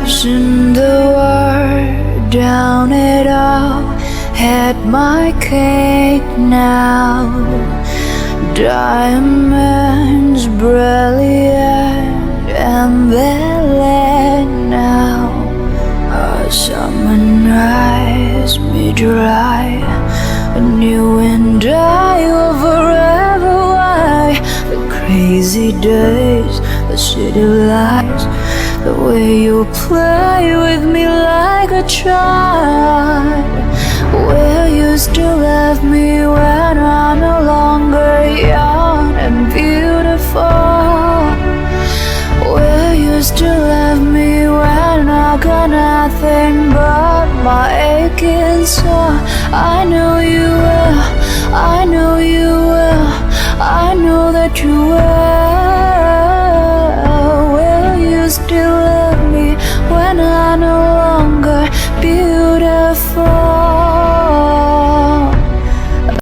Isn't the word down it all? Had my cake now. Diamonds brilliant and they're lit now. A summer nights me dry, and you and I will forever. Why the crazy days, the city lights, the way you play with me like a child. Will you still love me when I'm no longer young and beautiful? Will you still love me when I got nothing but my aching soul? I know you will, I know you will, I know that you will. Will you still love me when I no